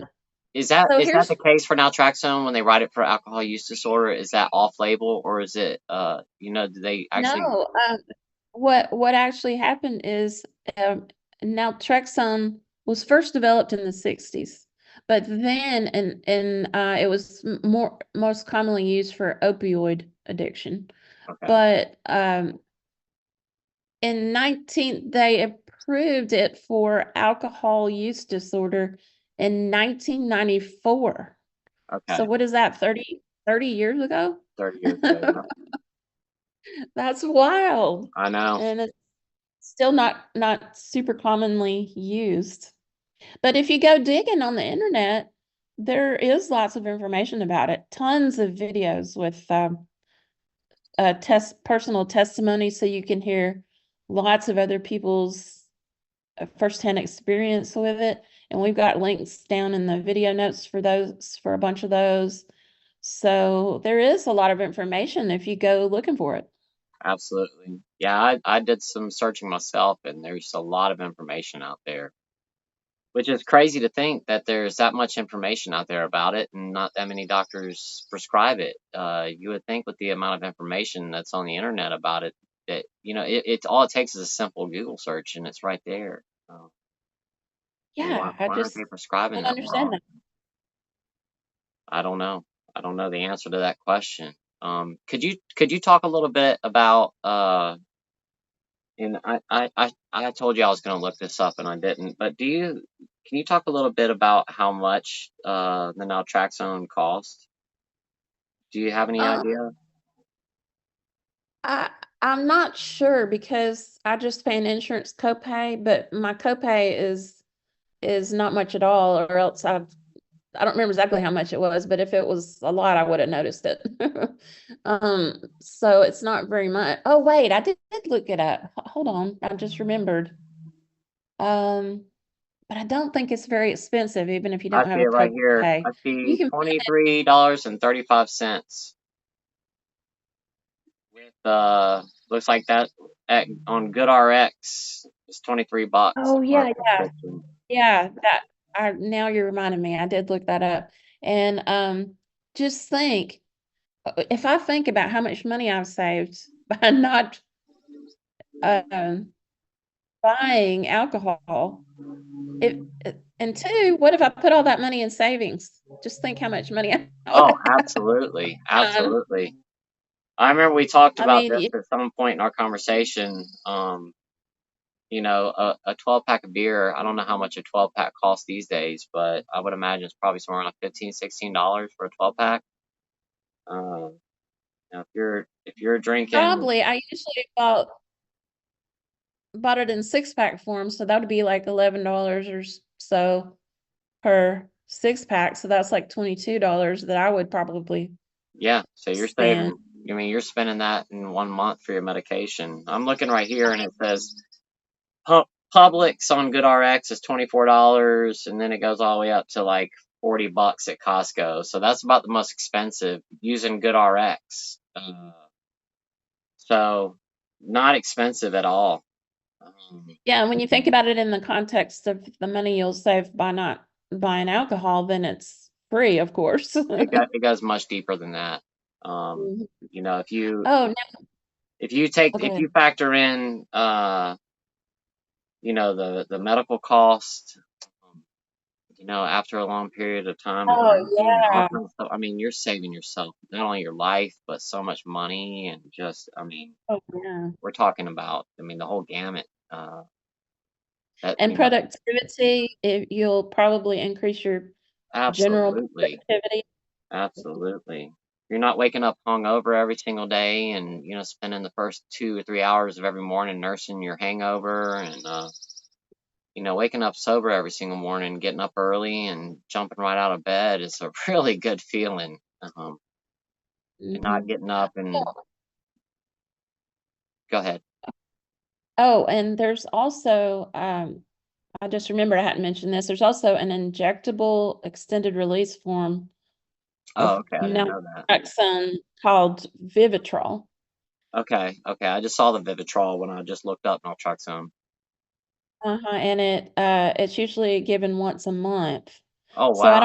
is that So is that here's the case for naltrexone when they write it for alcohol use disorder? Is that off label, or is it do they actually? no. What actually happened is naltrexone was first developed in the 60s, but then and it was most commonly used for opioid addiction. Okay, But they approved it for alcohol use disorder in 1994. So okay, what is that, 30 years ago? 30 years ago. Yeah. That's wild. I know. And it's still not super commonly used. But if you go digging on the internet, there is lots of information about it. Tons of videos with personal testimony, so you can hear lots of other people's firsthand experience with it. and we've got links down in the video notes for those, for a bunch of those. So there is a lot of information if you go looking for it. Absolutely. Yeah, I did some searching myself, and there's a lot of information out there, which is crazy to think that there's that much information out there about it and not that many doctors prescribe it. You would think with the amount of information that's on the internet about it that, it all it takes is a simple Google search and it's right there. And why, Yeah, I why aren't just they prescribing don't that more understand that. often? I don't know. I don't know the answer to that question. Could you talk a little bit about and I told you I was going to look this up and I didn't, but can you talk a little bit about how much the naltrexone cost? Do you have any Um, idea? I I'm not sure because I just pay an insurance copay, but my copay is not much at all, or else I don't remember exactly how much it was, but if it was a lot, I would have noticed it. So it's not very much. Oh, wait, I did look it up. Hold on, I just remembered. Um, but I don't think it's very expensive, even if you I don't have see a it right here. copay. I You see can $23.35 with looks like that on GoodRx. It's 23 bucks Oh, for a yeah, yeah. prescription. Yeah, that I now you're reminding me. I did look that up. And just think, if I think about how much money I've saved by not um buying alcohol, and two, what if I put all that money in savings? Just think how much money I would Oh, have. absolutely. Um, Absolutely. I remember we talked I about mean, this at some point in our conversation. A 12 pack of beer, I don't know how much a 12 pack costs these days, but I would imagine it's probably somewhere around $15, $16 for a 12 pack. Now if you're drinking, probably I usually bought it in 6-pack form, so that would be like $11 or so per 6-pack. So that's like $22 that I would probably yeah, so you're spend. saving, you're spending that in 1 month for your medication. I'm looking right here and it says Publix on GoodRx is $24, and then it goes all the way up to like $40 at Costco. So that's about the most expensive using GoodRx. So not expensive at all. Um, Yeah, and when you think about it in the context of the money you'll save by not buying alcohol, then it's free, of course. it goes much deeper than that. Um, Mhm. you know, if you Oh, no. if you take Oh, go if ahead. you factor in the medical cost, um, after a long period of time of Oh, drinking and all yeah. that kind of stuff, I mean, you're saving yourself not only your life but so much money and just, I mean, Oh, yeah. we're talking about, the whole gamut. That And productivity, you'll probably increase your general absolutely. productivity. Absolutely. You're not waking up hungover every single day and, spending the first 2 or 3 hours of every morning nursing your hangover and, waking up sober every single morning, getting up early and jumping right out of bed is a really good feeling. And not Mhm. getting up and go ahead. Oh, and there's also, I just remembered I hadn't mentioned this. There's also an injectable extended release form Oh, of okay. I didn't know that. naltrexone called Vivitrol. Okay. Okay. I just saw the Vivitrol when I just looked up naltrexone. And it's usually given once a month. Oh, So wow. Okay.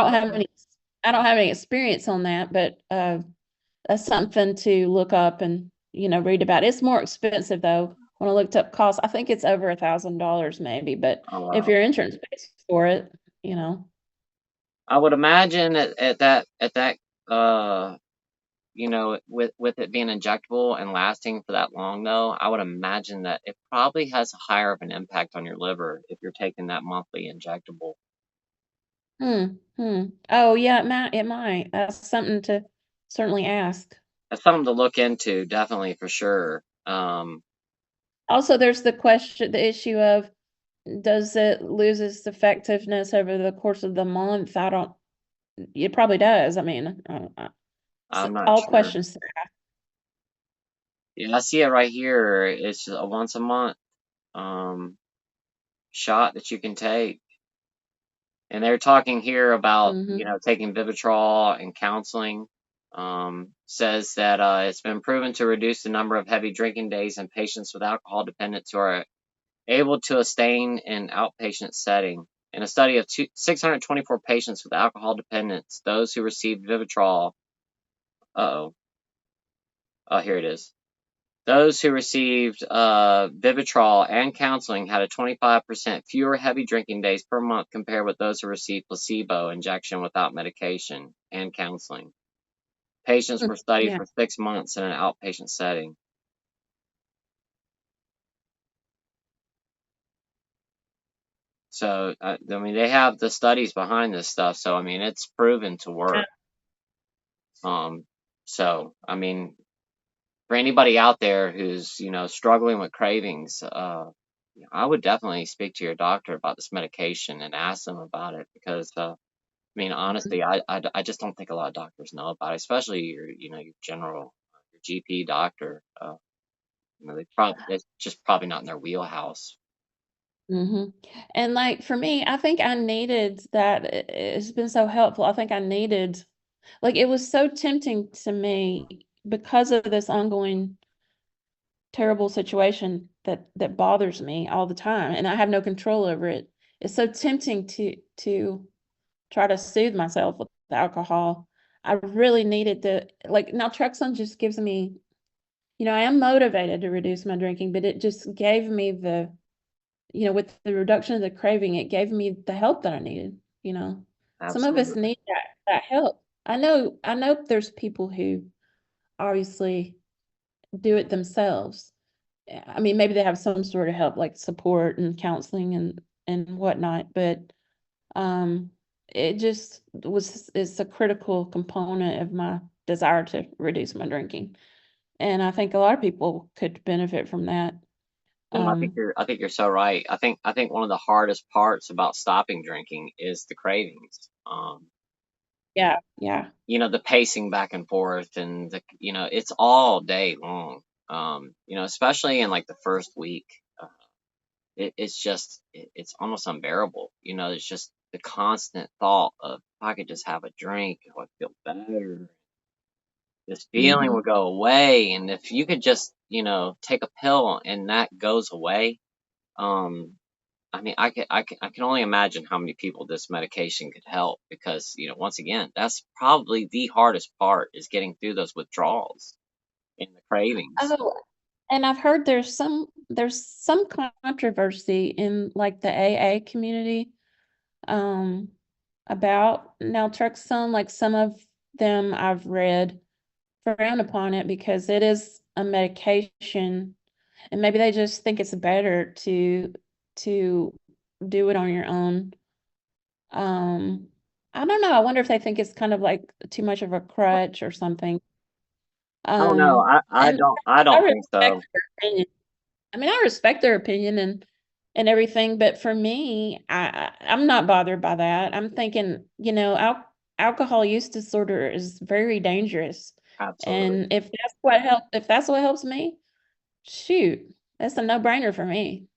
I don't have any experience on that, but that's something to look up and read about. It's more expensive though. When I looked up costs, I think it's over $1,000 maybe, but Oh, if wow. your insurance pays for it, you know. I would imagine at that, uh, with it being injectable and lasting for that long, though, I would imagine that it probably has higher of an impact on your liver if you're taking that monthly injectable. Oh yeah, it might. That's something to certainly ask. That's something to look into, definitely for sure. Also, there's the issue of, does it lose its effectiveness over the course of the month? I don't, it probably does. I mean, it's I'm not all sure. questions to ask. Yeah, I see it right here. It's a once a month um, shot that you can take. And they're talking here about, Mm-hmm. taking Vivitrol and counseling. Says that it's been proven to reduce the number of heavy drinking days in patients with alcohol dependence who are able to abstain in outpatient setting. In a study of 624 patients with alcohol dependence, those who received Vivitrol, oh, oh, here it is. Those who received Vivitrol and counseling had a 25% fewer heavy drinking days per month compared with those who received placebo injection without medication and counseling. Patients were studied Yeah. for 6 months in an outpatient setting. So, I mean, they have the studies behind this stuff. So, I mean, it's proven to work. Um, so, I mean, for anybody out there who's, struggling with cravings, I would definitely speak to your doctor about this medication and ask them about it because, I mean, honestly, I just don't think a lot of doctors know about it, especially your general, your GP doctor. It's just probably not in their wheelhouse. Mm-hmm. And like for me, I think I needed that. It's been so helpful. I think I needed, like, it was so tempting to me because of this ongoing terrible situation that bothers me all the time, and I have no control over it. It's so tempting to try to soothe myself with alcohol. I really needed the like naltrexone just gives me, I am motivated to reduce my drinking, but it just gave me the, with the reduction of the craving, it gave me the help that I needed, you know. Some of us Absolutely. need that help. I know there's people who obviously do it themselves. I mean, maybe they have some sort of help like support and counseling and whatnot, but um it just was it's a critical component of my desire to reduce my drinking. And I think a lot of people could benefit from that. No, Um I think you're so right. I think one of the hardest parts about stopping drinking is the cravings. yeah, yeah. The pacing back and forth and it's all day long. Especially in like the first week, uh, it's almost unbearable. It's just the constant thought of if I could just have a drink, I would feel better. This feeling Mhm. would go away, and if you could just, take a pill and that goes away, um, I mean, I can only imagine how many people this medication could help because, once again, that's probably the hardest part is getting through those withdrawals and the cravings. Oh, and I've heard there's some controversy in like the AA community um about naltrexone. Like some of them I've read frown upon it because it is a medication, and maybe they just think it's better to do it on your own. Um, I don't know. I wonder if they think it's kind of like too much of a crutch or something. I don't know. I And don't I I don't think respect so. their opinion. I mean, I respect their opinion and everything, but for me, I'm not bothered by that. I'm thinking, alcohol use disorder is very dangerous. Absolutely. And if that's what helps me, shoot, that's a no-brainer for me.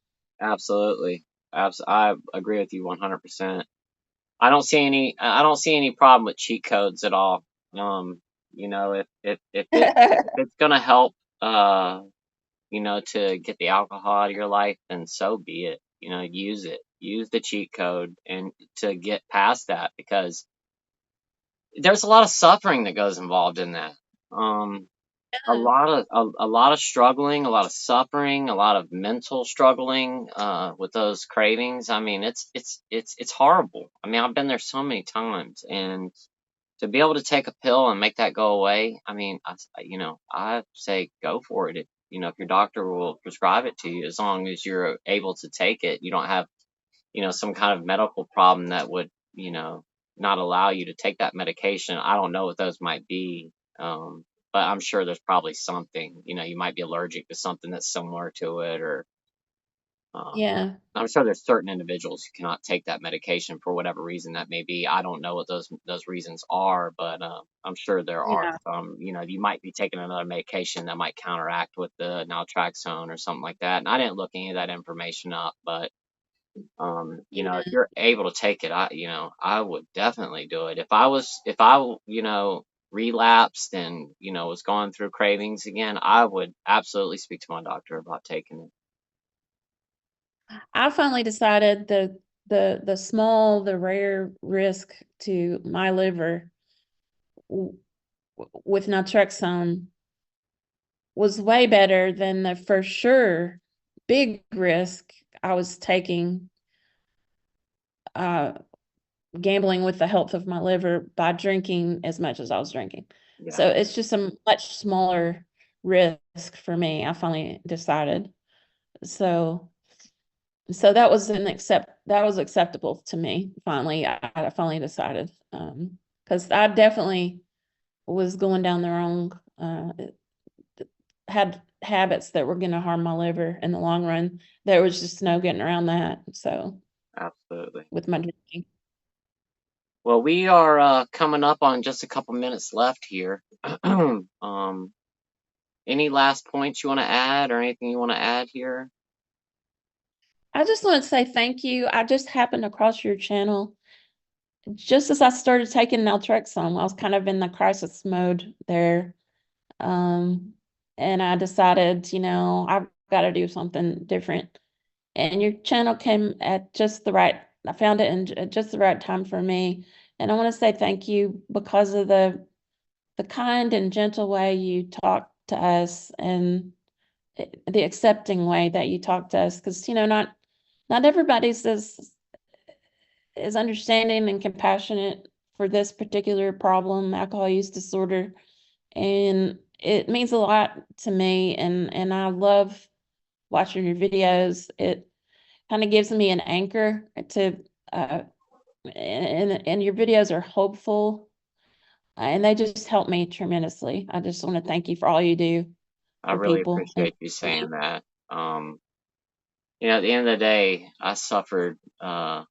Absolutely. I agree with you 100%. I don't see any problem with cheat codes at all. If it's gonna help, to get the alcohol out of your life, then so be it. Use it. Use the cheat code and to get past that because there's a lot of suffering that goes involved in that. Um, a lot of struggling, a lot of suffering, a lot of mental struggling with those cravings. I mean, it's horrible. I mean, I've been there so many times, and to be able to take a pill and make that go away, I mean, I say go for it. If your doctor will prescribe it to you, as long as you're able to take it, you don't have, some kind of medical problem that would, not allow you to take that medication. I don't know what those might be. But I'm sure there's probably something, you might be allergic to something that's similar to it, or um, Yeah, I'm sure there's certain individuals who cannot take that medication for whatever reason that may be. I don't know what those reasons are, but I'm sure there are yeah, some. You might be taking another medication that might counteract with the naltrexone or something like that. And I didn't look any of that information up, but If you're able to take it, I would definitely do it. If I relapsed and, was going through cravings again, I would absolutely speak to my doctor about taking it. I finally decided the rare risk to my liver with naltrexone was way better than the for sure big risk I was taking, uh, gambling with the health of my liver by drinking as much as I was drinking. Yeah, So it's just a much smaller risk for me. I finally decided. So that was acceptable to me. Finally, I finally decided. Because I definitely was going down the wrong, had habits that were going to harm my liver in the long run. There was just no getting around that. So absolutely. with my drinking. Well, we are coming up on just a couple minutes left here. Any last points you want to add or anything you want to add here? I just want to say thank you. I just happened across your channel just as I started taking naltrexone. I was kind of in the crisis mode there. Um, and I decided, I've got to do something different. And your channel came at just the right, I found it in at just the right time for me. And I want to say thank you because of the kind and gentle way you talk to us, and the accepting way that you talk to us. Because, not everybody's is understanding and compassionate for this particular problem, alcohol use disorder. And it means a lot to me, and I love watching your videos. It kind of gives me an anchor to uh and your videos are hopeful, and they just help me tremendously. I just want to thank you for all you do I for really people and appreciate you for saying me. that. At the end of the day, I suffered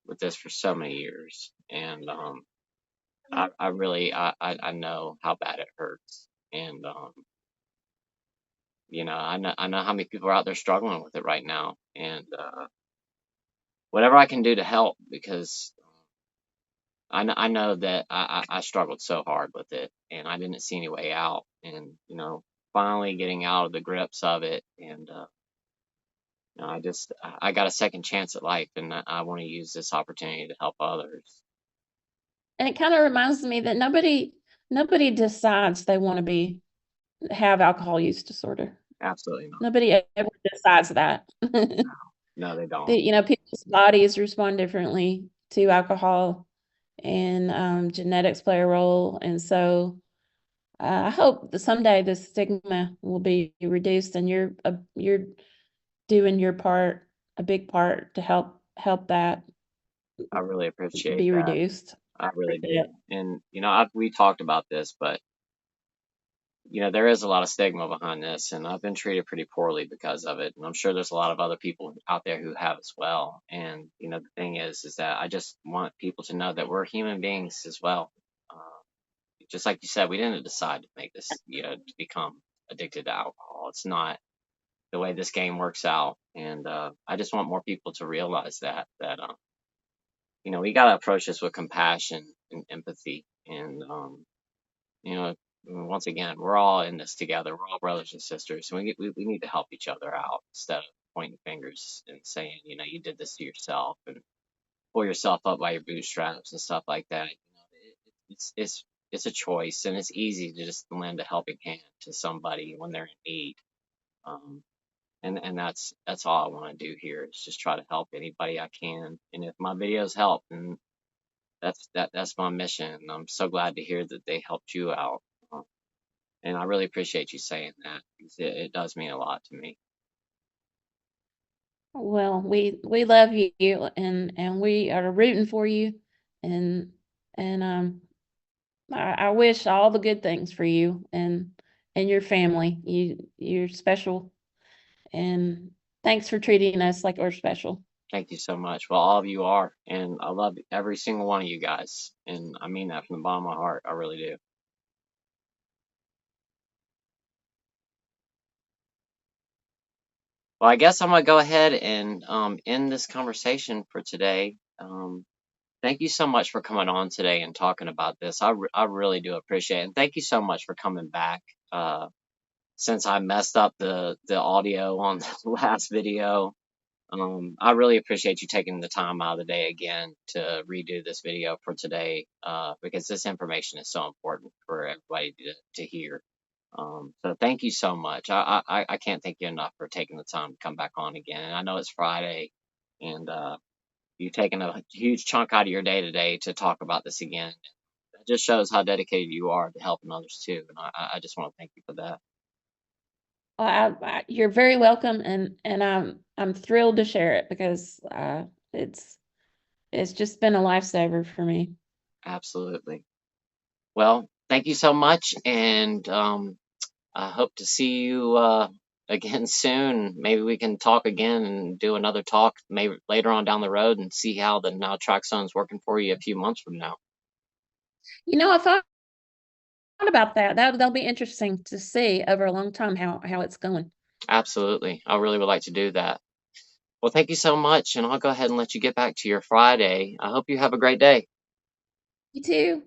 with this for so many years, and I really I know how bad it hurts, and I know how many people are out there struggling with it right now, and whatever I can do to help, because I know that I struggled so hard with it, and I didn't see any way out, and finally getting out of the grips of it, and I got a second chance at life, and I want to use this opportunity to help others. And it kind of reminds me that nobody decides they want to be have alcohol use disorder. Absolutely not. Nobody ever decides that. No, they don't. People's bodies respond differently to alcohol, and genetics play a role. And so I hope that someday the stigma will be reduced, and you're doing your part, a big part to help that I really appreciate be that. reduced. I I really appreciate do. it. And we talked about this, but there is a lot of stigma behind this, and I've been treated pretty poorly because of it. And I'm sure there's a lot of other people out there who have as well. And the thing is that I just want people to know that we're human beings as well. Uh, just like you said, we didn't decide to make this, to become addicted to alcohol. It's not the way this game works out. And I just want more people to realize that we got to approach this with compassion and empathy. And you know, once again, we're all in this together. We're all brothers and sisters, and we need to help each other out instead of pointing fingers and saying, you did this to yourself and pull yourself up by your bootstraps and stuff like that. It's a choice, and it's easy to just lend a helping hand to somebody when they're in need. Um, and that's all I want to do here is just try to help anybody I can. And if my videos help, then that's my mission. And I'm so glad to hear that they helped you out. Um, and I really appreciate you saying that, because it does mean a lot to me. Well, we love you, and we are rooting for you, and and I wish all the good things for you and your family. You're special, and thanks for treating us like we're special. Thank you so much. Well, all of you are, and I love every single one of you guys, and I mean that from the bottom of my heart. I really do. Well, I guess I'm gonna go ahead and end this conversation for today. Thank you so much for coming on today and talking about this. I really do appreciate it. And thank you so much for coming back. Since I messed up the audio on the last video, I really appreciate you taking the time out of the day again to redo this video for today, because this information is so important for everybody to hear. So thank you so much. I can't thank you enough for taking the time to come back on again. And I know it's Friday, and you've taken a huge chunk out of your day today to talk about this again. It just shows how dedicated you are to helping others too. And I just want to thank you for that. You're very welcome, and I'm thrilled to share it because it's it's just been a lifesaver for me. Absolutely. Well, thank you so much, and I hope to see you again soon. Maybe we can talk again and do another talk maybe later on down the road and see how the naltrexone is working for you a few months from now. I thought about that. That'll be interesting to see over a long time how it's going. Absolutely. I really would like to do that. Well, thank you so much, and I'll go ahead and let you get back to your Friday. I hope you have a great day. You too.